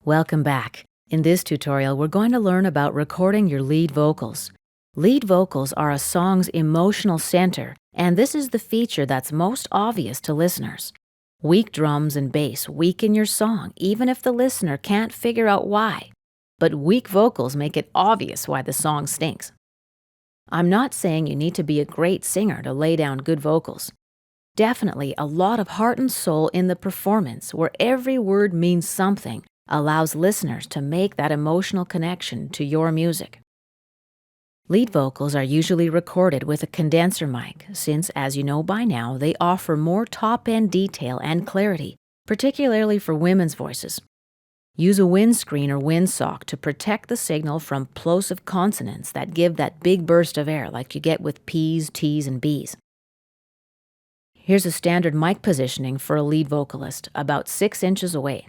Welcome back. In this tutorial, we're going to learn about recording your lead vocals. Lead vocals are a song's emotional center, and this is the feature that's most obvious to listeners. Weak drums and bass weaken your song, even if the listener can't figure out why. But weak vocals make it obvious why the song stinks. I'm not saying you need to be a great singer to lay down good vocals. Definitely a lot of heart and soul in the performance, where every word means something, allows listeners to make that emotional connection to your music. Lead vocals are usually recorded with a condenser mic since, as you know by now, they offer more top-end detail and clarity, particularly for women's voices. Use a windscreen or windsock to protect the signal from plosive consonants that give that big burst of air like you get with P's, T's, and B's. Here's a standard mic positioning for a lead vocalist, about 6 inches away.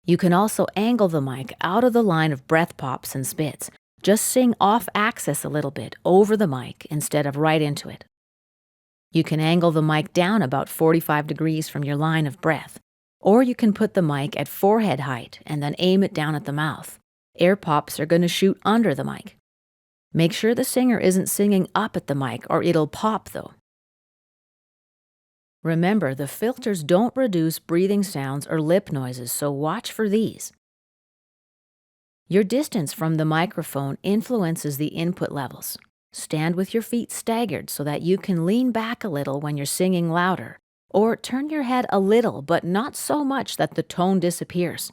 You can also angle the mic out of the line of breath pops and spits. Just sing off-axis a little bit over the mic instead of right into it. You can angle the mic down about 45 degrees from your line of breath, or you can put the mic at forehead height and then aim it down at the mouth. Air pops are going to shoot under the mic. Make sure the singer isn't singing up at the mic or it'll pop though. Remember, the filters don't reduce breathing sounds or lip noises, so watch for these. Your distance from the microphone influences the input levels. Stand with your feet staggered so that you can lean back a little when you're singing louder, or turn your head a little but not so much that the tone disappears.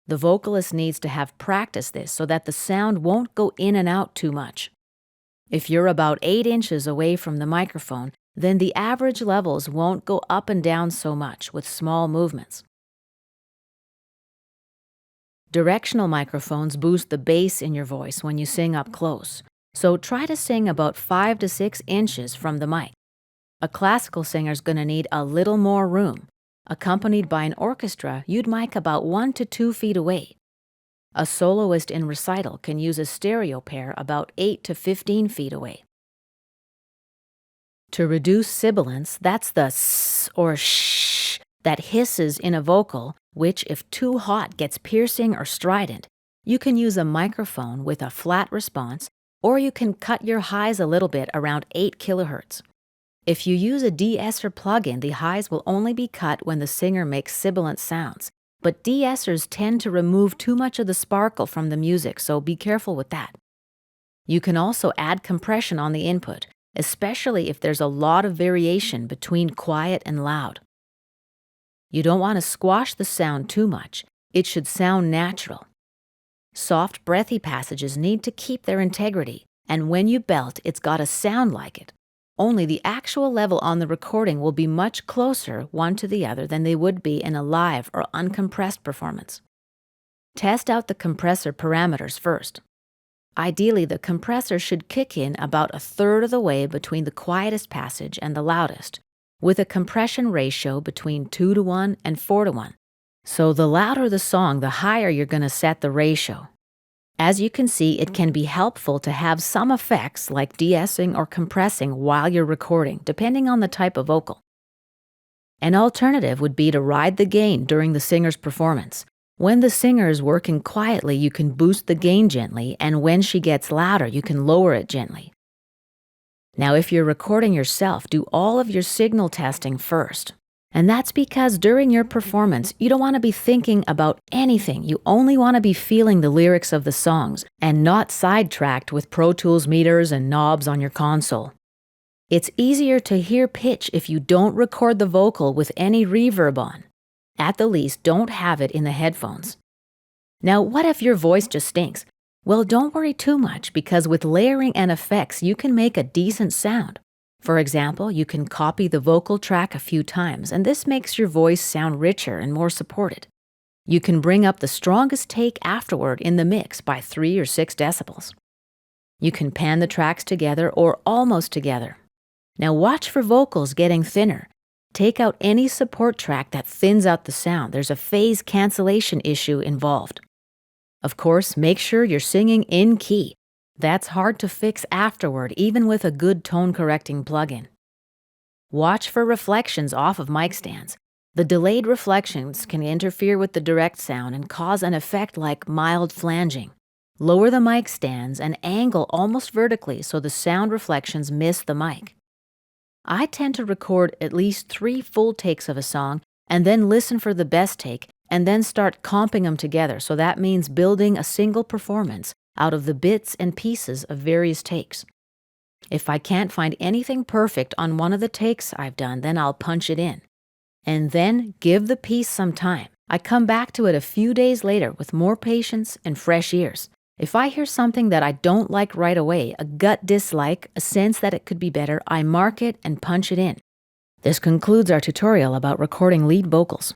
The vocalist needs to have practiced this so that the sound won't go in and out too much. If you're about 8 inches away from the microphone, then the average levels won't go up and down so much with small movements. Directional microphones boost the bass in your voice when you sing up close, so try to sing about 5 to 6 inches from the mic. A classical singer's going to need a little more room. Accompanied by an orchestra, you'd mic about 1 to 2 feet away. A soloist in recital can use a stereo pair about 8 to 15 feet away. To reduce sibilance, that's the s or sh that hisses in a vocal, which, if too hot, gets piercing or strident. You can use a microphone with a flat response, or you can cut your highs a little bit around 8 kilohertz. If you use a de-esser plugin, the highs will only be cut when the singer makes sibilant sounds, but de-essers tend to remove too much of the sparkle from the music, so be careful with that. You can also add compression on the input, especially if there's a lot of variation between quiet and loud. You don't want to squash the sound too much. It should sound natural. Soft, breathy passages need to keep their integrity, and when you belt, it's got to sound like it. Only the actual level on the recording will be much closer one to the other than they would be in a live or uncompressed performance. Test out the compressor parameters first. Ideally, the compressor should kick in about 1/3 of the way between the quietest passage and the loudest, with a compression ratio between 2:1 and 4:1. So the louder the song, the higher you're going to set the ratio. As you can see, it can be helpful to have some effects like de-essing or compressing while you're recording, depending on the type of vocal. An alternative would be to ride the gain during the singer's performance. When the singer is working quietly, you can boost the gain gently, and when she gets louder, you can lower it gently. Now, if you're recording yourself, do all of your signal testing first. And that's because during your performance, you don't want to be thinking about anything. You only want to be feeling the lyrics of the songs and not sidetracked with Pro Tools meters and knobs on your console. It's easier to hear pitch if you don't record the vocal with any reverb on. At the least, don't have it in the headphones. Now, what if your voice just stinks? Well, don't worry too much, because with layering and effects, you can make a decent sound. For example, you can copy the vocal track a few times, and this makes your voice sound richer and more supported. You can bring up the strongest take afterward in the mix by 3 or 6 decibels. You can pan the tracks together or almost together. Now watch for vocals getting thinner. Take out any support track that thins out the sound. There's a phase cancellation issue involved. Of course, make sure you're singing in key. That's hard to fix afterward, even with a good tone-correcting plugin. Watch for reflections off of mic stands. The delayed reflections can interfere with the direct sound and cause an effect like mild flanging. Lower the mic stands and angle almost vertically so the sound reflections miss the mic. I tend to record at least 3 full takes of a song and then listen for the best take and then start comping them together. So that means building a single performance out of the bits and pieces of various takes. If I can't find anything perfect on one of the takes I've done, then I'll punch it in. And then give the piece some time. I come back to it a few days later with more patience and fresh ears. If I hear something that I don't like right away, a gut dislike, a sense that it could be better, I mark it and punch it in. This concludes our tutorial about recording lead vocals.